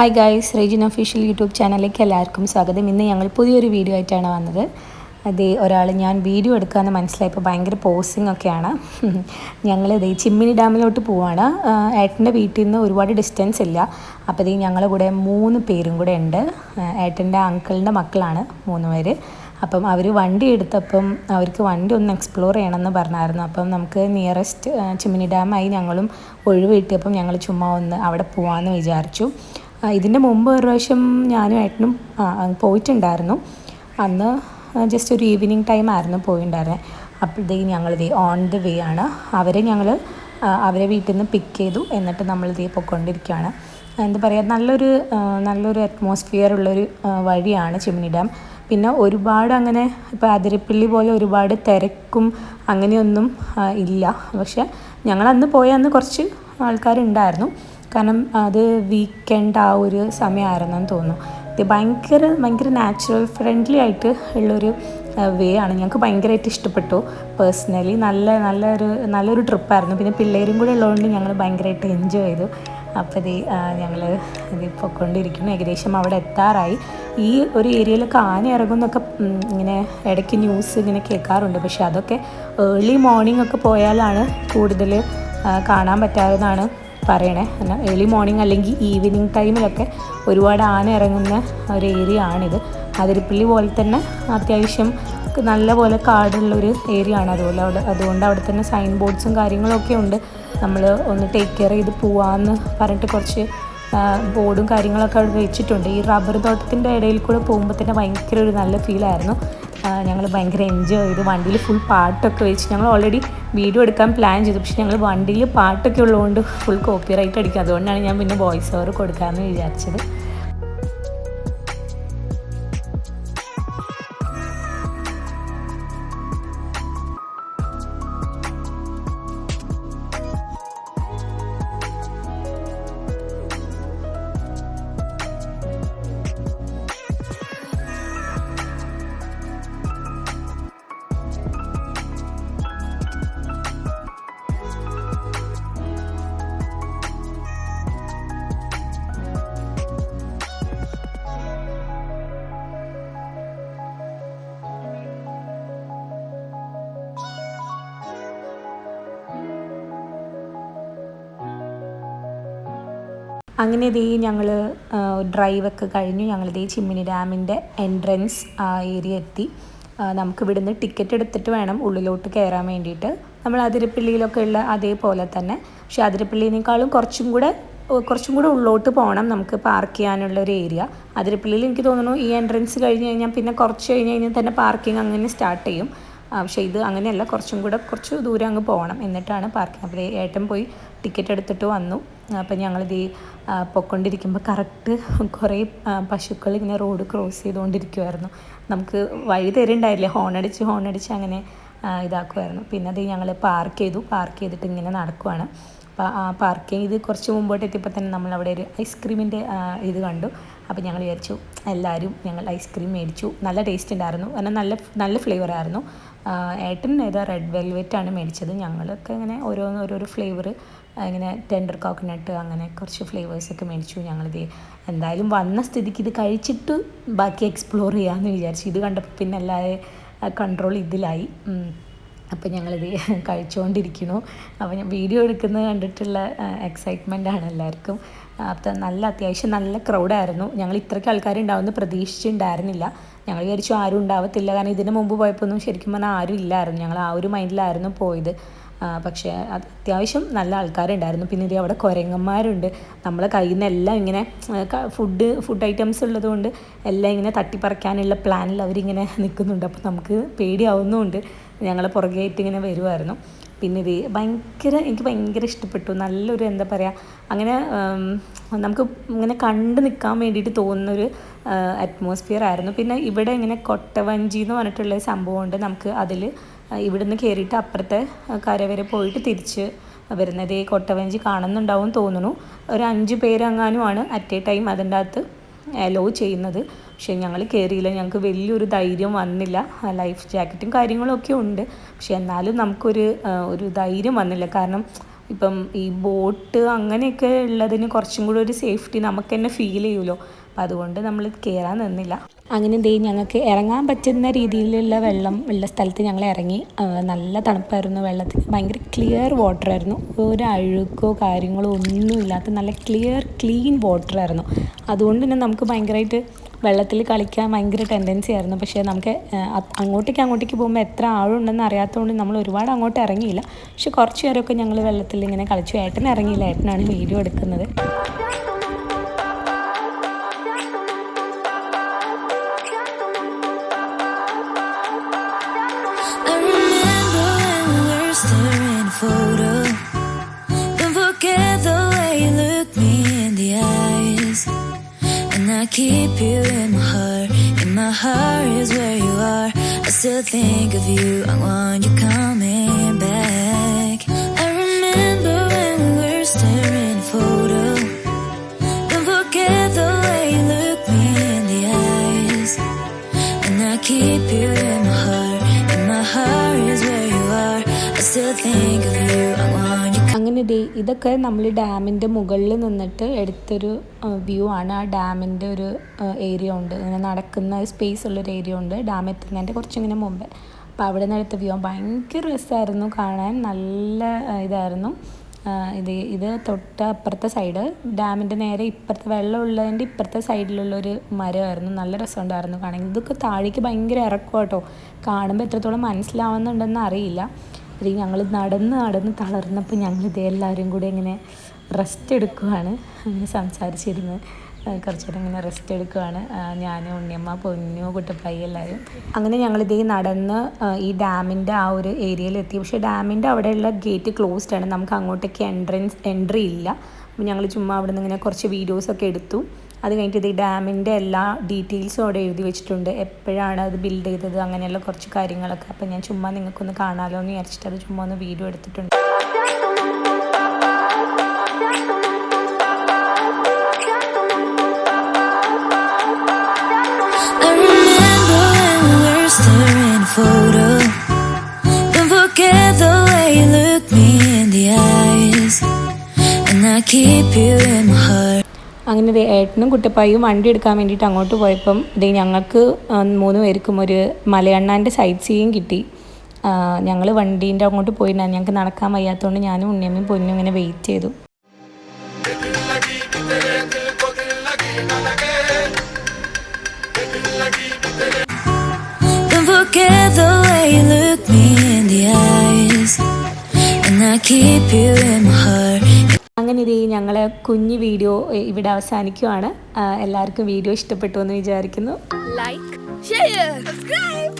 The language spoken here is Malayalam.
ഹായ് ഗായ്സ്, റേജിൻ ഒഫീഷ്യൽ യൂട്യൂബ് ചാനലിലേക്ക് എല്ലാവർക്കും സ്വാഗതം. ഇന്ന് ഞങ്ങൾ പുതിയൊരു വീഡിയോ ആയിട്ടാണ് വന്നത്. അതേ ഒരാൾ ഞാൻ വീഡിയോ എടുക്കാമെന്ന് മനസ്സിലായപ്പോൾ ഭയങ്കര പോസിങ് ഒക്കെയാണ്. ഞങ്ങളിതേ ചിമ്മിനി ഡാമിലോട്ട് പോവാണ്. ഏട്ടൻ്റെ വീട്ടിൽ നിന്ന് ഒരുപാട് ഡിസ്റ്റൻസ് ഇല്ല. അപ്പോൾ ഇതേ ഞങ്ങളുടെ കൂടെ 3 പേരും കൂടെ ഉണ്ട്. ഏട്ടൻ്റെ അങ്കിളിൻ്റെ മക്കളാണ് 3 പേര്. അപ്പം അവർ വണ്ടി എടുത്തപ്പം അവർക്ക് വണ്ടി ഒന്ന് എക്സ്പ്ലോർ ചെയ്യണമെന്ന് പറഞ്ഞായിരുന്നു. അപ്പം നമുക്ക് നിയറസ്റ്റ് ചിമ്മിനി ഡാമായി ഞങ്ങളും ഒഴിവ് കിട്ടിയപ്പം ഞങ്ങൾ ചുമ്മാ ഒന്ന് അവിടെ പോകാമെന്ന് വിചാരിച്ചു. ഇതിൻ്റെ മുമ്പ് ഒരു പ്രാവശ്യം ഞാനും ഏട്ടനും പോയിട്ടുണ്ടായിരുന്നു. അന്ന് ജസ്റ്റ് ഒരു ഈവനിങ് ടൈം ആയിരുന്നു പോയിട്ടുണ്ടായിരുന്നത്. അപ്പോഴത്തേക്കും ഞങ്ങളിതേ ഓൺ ദ വേ ആണ്. അവരെ വീട്ടിൽ നിന്ന് പിക്ക് ചെയ്തു. എന്നിട്ട് നമ്മളിതേ പോയിക്കൊണ്ടിരിക്കുകയാണ്. എന്താ പറയുക, നല്ലൊരു അറ്റ്മോസ്ഫിയർ ഉള്ളൊരു വഴിയാണ് ചിമ്മിനി ഡാം. പിന്നെ ഒരുപാട് അങ്ങനെ ഇപ്പോൾ അതിരപ്പള്ളി പോലെ ഒരുപാട് തിരക്കും അങ്ങനെയൊന്നും ഇല്ല. പക്ഷെ ഞങ്ങളന്ന് കുറച്ച് ആൾക്കാരുണ്ടായിരുന്നു. കാരണം അത് വീക്കെൻഡ് ആ ഒരു സമയമായിരുന്നെന്ന് തോന്നുന്നു. ഇത് ഭയങ്കര നാച്ചുറൽ ഫ്രണ്ട്ലി ആയിട്ട് ഉള്ളൊരു വേ ആണ്. ഞങ്ങൾക്ക് ഭയങ്കരമായിട്ട് ഇഷ്ടപ്പെട്ടു. പേഴ്സണലി നല്ലൊരു ട്രിപ്പായിരുന്നു. പിന്നെ പിള്ളേരും കൂടെ ഉള്ളതുകൊണ്ട് ഞങ്ങൾ ഭയങ്കരമായിട്ട് എൻജോയ് ചെയ്തു. അപ്പോൾ ഞങ്ങൾ പോയിക്കൊണ്ടിരിക്കുന്നു. ഏകദേശം അവിടെ എത്താറായി. ഈ ഒരു ഏരിയയിലൊക്കെ ആന ഇറങ്ങുമെന്നൊക്കെ ഇങ്ങനെ ഇടയ്ക്ക് ന്യൂസ് ഇങ്ങനെ കേൾക്കാറുണ്ട്. പക്ഷെ അതൊക്കെ ഏർലി മോർണിംഗ് ഒക്കെ പോയാലാണ് കൂടുതൽ കാണാൻ പറ്റാവുന്നതാണ് പറയണേ. എന്നാൽ ഏർലി മോർണിംഗ് അല്ലെങ്കിൽ ഈവനിങ് ടൈമിലൊക്കെ ഒരുപാട് ആന ഇറങ്ങുന്ന ഒരു ഏരിയ ആണിത്. അതിരപ്പള്ളി പോലെ തന്നെ അത്യാവശ്യം നല്ല പോലെ കാടുള്ളൊരു ഏരിയ ആണ്. അതുകൊണ്ട് അവിടെ തന്നെ സൈൻ ബോർഡ്സും കാര്യങ്ങളൊക്കെ ഉണ്ട്. നമ്മൾ ഒന്ന് ടേക്ക് കെയർ ചെയ്ത് പോവാമെന്ന് പറഞ്ഞിട്ട് കുറച്ച് ബോർഡും കാര്യങ്ങളൊക്കെ അവിടെ വെച്ചിട്ടുണ്ട്. ഈ റബ്ബർ തോട്ടത്തിൻ്റെ ഇടയിൽ കൂടെ പോകുമ്പോൾ തന്നെ ഭയങ്കര ഒരു നല്ല ഫീലായിരുന്നു. ഞങ്ങൾ ഭയങ്കര എൻജോയ് ചെയ്തു. വണ്ടിയിൽ ഫുൾ പാട്ടൊക്കെ വെച്ച് ഞങ്ങൾ ഓൾറെഡി വീഡിയോ എടുക്കാൻ പ്ലാൻ ചെയ്തു. പക്ഷേ ഞങ്ങൾ വണ്ടിയിൽ പാട്ടൊക്കെ ഉള്ളതുകൊണ്ട് ഫുൾ കോപ്പിറൈറ്റ് അടിക്കും. അതുകൊണ്ടാണ് ഞാൻ പിന്നെ വോയിസ് ഓവർ കൊടുക്കാമെന്ന് വിചാരിച്ചത്. അങ്ങനെ ഞങ്ങൾ ഡ്രൈവൊക്കെ കഴിഞ്ഞു. ഞങ്ങളിതേ ചിമ്മിനി ഡാമിൻ്റെ എൻട്രൻസ് ആ ഏരിയ എത്തി. നമുക്ക് ഇവിടുന്ന് ടിക്കറ്റ് എടുത്തിട്ട് വേണം ഉള്ളിലോട്ട് കയറാൻ വേണ്ടിയിട്ട്. നമ്മൾ അതിരപ്പള്ളിയിലൊക്കെ ഉള്ള അതേപോലെ തന്നെ. പക്ഷേ അതിരപ്പള്ളിയേക്കാളും കുറച്ചും കൂടെ ഉള്ളോട്ട് പോകണം നമുക്ക് പാർക്ക് ചെയ്യാനുള്ളൊരു ഏരിയ. അതിരപ്പള്ളിയിൽ എനിക്ക് തോന്നുന്നു ഈ എൻട്രൻസ് കഴിഞ്ഞ് കഴിഞ്ഞാൽ പിന്നെ കുറച്ച് കഴിഞ്ഞാൽ തന്നെ പാർക്കിംഗ് അങ്ങനെ സ്റ്റാർട്ട് ചെയ്യും. പക്ഷേ ഇത് അങ്ങനെയല്ല, കുറച്ച് ദൂരം അങ്ങ് പോകണം, എന്നിട്ടാണ് പാർക്കിംഗ്. അപ്പോൾ ഏട്ടൻ പോയി ടിക്കറ്റ് എടുത്തിട്ട് വന്നു. അപ്പം ഞങ്ങളിത് പൊയ്ക്കൊണ്ടിരിക്കുമ്പോൾ കറക്റ്റ് കുറേ പശുക്കൾ ഇങ്ങനെ റോഡ് ക്രോസ് ചെയ്തുകൊണ്ടിരിക്കുമായിരുന്നു. നമുക്ക് വഴി തരുന്നുണ്ടായില്ലേ, ഹോണടിച്ച് അങ്ങനെ ഇതാക്കുമായിരുന്നു. പിന്നെ ഞങ്ങൾ പാർക്ക് ചെയ്തിട്ട് ഇങ്ങനെ നടക്കുവാണ്. അപ്പോൾ ആ പാർക്കിംഗ് ഇത് കുറച്ച് മുമ്പോട്ട് എത്തിയപ്പോൾ തന്നെ നമ്മളവിടെ ഒരു ഐസ്ക്രീമിൻ്റെ ഇത് കണ്ടു. അപ്പോൾ ഞങ്ങൾ വിചാരിച്ചു ഞങ്ങൾ ഐസ്ക്രീം മേടിച്ചു. നല്ല ടേസ്റ്റ് ഉണ്ടായിരുന്നു. എന്നാൽ നല്ല ഫ്ലേവറായിരുന്നു. ഏട്ടൻ റെഡ് വെൽവെറ്റാണ് മേടിച്ചത്. ഞങ്ങളൊക്കെ ഇങ്ങനെ ഓരോരോ ഫ്ലേവർ ഇങ്ങനെ ടെൻഡർ കോക്കനട്ട് അങ്ങനെ കുറച്ച് ഫ്ലേവേഴ്സൊക്കെ മേടിച്ചു. ഞങ്ങളിത് എന്തായാലും വന്ന സ്ഥിതിക്ക് ഇത് കഴിച്ചിട്ട് ബാക്കി എക്സ്പ്ലോർ ചെയ്യാമെന്ന് വിചാരിച്ചു. ഇത് കണ്ടപ്പോൾ പിന്നെ എല്ലാവരും കൺട്രോൾ ഇതിലായി. അപ്പോൾ ഞങ്ങളിത് കഴിച്ചുകൊണ്ടിരിക്കുന്നു. അപ്പോൾ ഞാൻ വീഡിയോ എടുക്കുന്നത് കണ്ടിട്ടുള്ള എക്സൈറ്റ്മെൻറ്റാണ് എല്ലാവർക്കും. അപ്പം അത്യാവശ്യം നല്ല ക്രൗഡായിരുന്നു. ഞങ്ങൾ ഇത്രയ്ക്ക് ആൾക്കാരുണ്ടാവുമെന്ന് പ്രതീക്ഷിച്ചിട്ടുണ്ടായിരുന്നില്ല. ഞങ്ങൾ വിചാരിച്ചു ആരും ഉണ്ടാവത്തില്ല. കാരണം ഇതിന് മുമ്പ് പോയപ്പോൾ ശരിക്കും പറഞ്ഞാൽ ആരും ഇല്ലായിരുന്നു. ഞങ്ങൾ ആ ഒരു മൈൻഡിലായിരുന്നു പോയത്. പക്ഷേ അത് അത്യാവശ്യം നല്ല ആൾക്കാരുണ്ടായിരുന്നു. പിന്നെ അവിടെ കുരങ്ങന്മാരുണ്ട്. നമ്മളെ കയ്യിൽ നിന്ന് എല്ലാം ഇങ്ങനെ ഫുഡ് ഐറ്റംസ് ഉള്ളതുകൊണ്ട് എല്ലാം ഇങ്ങനെ തട്ടിപ്പറിക്കാനുള്ള പ്ലാനിൽ അവരിങ്ങനെ നിൽക്കുന്നുണ്ട്. അപ്പോൾ നമുക്ക് പേടിയാവുന്നുമുണ്ട്. ഞങ്ങളെ പുറകെയായിട്ട് ഇങ്ങനെ വരുമായിരുന്നു. പിന്നെ എനിക്ക് ഭയങ്കര ഇഷ്ടപ്പെട്ടു. നല്ലൊരു എന്താ പറയുക, അങ്ങനെ നമുക്ക് ഇങ്ങനെ കണ്ട് നിൽക്കാൻ വേണ്ടിയിട്ട് തോന്നുന്നൊരു അറ്റ്മോസ്ഫിയർ ആയിരുന്നു. പിന്നെ ഇവിടെ ഇങ്ങനെ കൊട്ടവഞ്ചി എന്ന് പറഞ്ഞിട്ടുള്ള സംഭവമുണ്ട്. നമുക്ക് അതിൽ ഇവിടുന്ന് കയറിയിട്ട് അപ്പുറത്തെ കര വരെ പോയിട്ട് തിരിച്ച് വരുന്നത്. കൊട്ടവഞ്ചി കാണുന്നുണ്ടാവും തോന്നുന്നു. ഒരു 5 പേരെങ്ങാനുമാണ് അറ്റ് എ ടൈം അതിൻ്റെ അകത്ത് അലോ ചെയ്യുന്നത്. പക്ഷേ ഞങ്ങൾ കയറിയില്ല. ഞങ്ങൾക്ക് വലിയൊരു ധൈര്യം വന്നില്ല. ലൈഫ് ജാക്കറ്റും കാര്യങ്ങളൊക്കെ ഉണ്ട്. പക്ഷെ എന്നാലും നമുക്കൊരു ധൈര്യം വന്നില്ല. കാരണം ഇപ്പം ഈ ബോട്ട് അങ്ങനെയൊക്കെ ഉള്ളതിന് കുറച്ചും കൂടി ഒരു സേഫ്റ്റി നമുക്ക് തന്നെ ഫീൽ ചെയ്യുമല്ലോ. അപ്പോൾ അതുകൊണ്ട് നമ്മൾ കയറാൻ നിന്നില്ല. അങ്ങനെ ഞങ്ങൾക്ക് ഇറങ്ങാൻ പറ്റുന്ന രീതിയിലുള്ള വെള്ളം ഉള്ള സ്ഥലത്ത് ഞങ്ങൾ ഇറങ്ങി. നല്ല തണുപ്പായിരുന്നു, വെള്ളത്തിന് ഭയങ്കര ക്ലിയർ വാട്ടറായിരുന്നു, ഒരു അഴുക്കോ കാര്യങ്ങളോ ഒന്നുമില്ലാത്ത നല്ല ക്ലീൻ വാട്ടറായിരുന്നു. അതുകൊണ്ട് തന്നെ നമുക്ക് ഭയങ്കരമായിട്ട് വെള്ളത്തിൽ കളിക്കാൻ ഭയങ്കര ടെൻഡൻസി ആയിരുന്നു. പക്ഷേ നമുക്ക് അങ്ങോട്ടേക്ക് പോകുമ്പോൾ എത്ര ആഴമുണ്ടെന്ന് അറിയാത്തതുകൊണ്ട് നമ്മൾ ഒരുപാട് അങ്ങോട്ട് ഇറങ്ങിയില്ല. പക്ഷെ കുറച്ച് നേരമൊക്കെ ഞങ്ങൾ വെള്ളത്തിൽ ഇങ്ങനെ കളിച്ചു. ഏട്ടൻ ഇറങ്ങിയില്ല, ഏട്ടനാണ് വീഡിയോ എടുക്കുന്നത്. Photo. Don't forget the way you look me in the eyes, and I keep you in my heart is where you are. I still think of you, I want you coming back. I remember when we were staring at a photo. Don't forget the way you look me in the eyes, and I keep you in my heart is where you are. അങ്ങനെ ഇതൊക്കെ നമ്മൾ ഡാമിൻ്റെ മുകളിൽ നിന്നിട്ട് എടുത്തൊരു വ്യൂ ആണ്. ആ ഡാമിൻ്റെ ഒരു ഏരിയ ഉണ്ട്, ഇങ്ങനെ നടക്കുന്ന സ്പേസ് ഉള്ളൊരു ഏരിയ ഉണ്ട് ഡാം എത്തുന്നതിൻ്റെ കുറച്ചിങ്ങനെ മുമ്പ്. അപ്പോൾ അവിടെ നിന്ന് എടുത്ത വ്യൂ ഭയങ്കര രസമായിരുന്നു കാണാൻ, നല്ല ഇതായിരുന്നു. ഇത് തൊട്ട് അപ്പുറത്തെ സൈഡ്, ഡാമിൻ്റെ നേരെ ഇപ്പുറത്തെ വെള്ളം ഉള്ളതിൻ്റെ ഇപ്പുറത്തെ സൈഡിലുള്ളൊരു മരമായിരുന്നു. നല്ല രസമുണ്ടായിരുന്നു കാണാൻ. ഇതൊക്കെ താഴേക്ക് ഭയങ്കര ഇറക്കും കേട്ടോ, കാണുമ്പോൾ എത്രത്തോളം മനസ്സിലാവുന്നുണ്ടെന്ന് അറിയില്ല. ഞങ്ങൾ നടന്ന് തളർന്നപ്പോൾ ഞങ്ങളിത് എല്ലാവരും കൂടി ഇങ്ങനെ റെസ്റ്റ് എടുക്കുകയാണ്. അങ്ങനെ സംസാരിച്ചിരുന്ന് കുറച്ച് നേരം ഇങ്ങനെ റെസ്റ്റ് എടുക്കുകയാണ്, ഞാൻ, ഉണ്ണിയമ്മ, പൊന്നു, കുട്ടപ്പായി എല്ലാവരും. അങ്ങനെ ഞങ്ങളിതേ നടന്ന് ഈ ഡാമിൻ്റെ ആ ഒരു ഏരിയയിലെത്തി. പക്ഷേ ഡാമിൻ്റെ അവിടെയുള്ള ഗേറ്റ് ക്ലോസ്ഡ് ആണ്, നമുക്ക് അങ്ങോട്ടേക്ക് എൻട്രി ഇല്ല. അപ്പോൾ ഞങ്ങൾ ചുമ്മാ അവിടെ നിന്ന് ഇങ്ങനെ കുറച്ച് വീഡിയോസൊക്കെ എടുത്തു. അത് കഴിഞ്ഞിട്ട് ഈ ഡാമിൻ്റെ എല്ലാ ഡീറ്റെയിൽസും അവിടെ എഴുതി വെച്ചിട്ടുണ്ട്, എപ്പോഴാണ് അത് ബിൽഡ് ചെയ്തത്, അങ്ങനെയുള്ള കുറച്ച് കാര്യങ്ങളൊക്കെ. അപ്പോൾ ഞാൻ ചുമ്മാ നിങ്ങൾക്കൊന്ന് കാണാമല്ലോ എന്ന് വിചാരിച്ചിട്ട് അത് ചുമ്മാ ഒന്ന് വീഡിയോ എടുത്തിട്ടുണ്ട്. Photo. Don't forget the way you look me in the eyes, and I keep you in my heart. അങ്ങനെ ഏട്ടനും കുട്ടപ്പായും വണ്ടി എടുക്കാൻ വേണ്ടിയിട്ട് അങ്ങോട്ട് പോയപ്പം ഞങ്ങൾക്ക് 3 പേർക്കും ഒരു മലയണ്ണാൻ്റെ സൈറ്റ് സീയിങ് കിട്ടി. ഞങ്ങൾ വണ്ടീൻ്റെ അങ്ങോട്ട് പോയിട്ടുണ്ടായിരുന്നു, ഞങ്ങൾക്ക് നടക്കാൻ വയ്യാത്തതുകൊണ്ട് ഞാനും ഉണ്ണിയമ്മയും പൊന്നും ഇങ്ങനെ വെയിറ്റ് ചെയ്തു. Forget the way you look me in the eyes, and I keep you in my heart. അങ്ങനെ ഞങ്ങളെ കുഞ്ഞു വീഡിയോ ഇവിടെ അവസാനിക്കുവാണ്. എല്ലാവർക്കും വീഡിയോ ഇഷ്ടപ്പെട്ടു എന്ന് വിചാരിക്കുന്നു. Like, share, subscribe.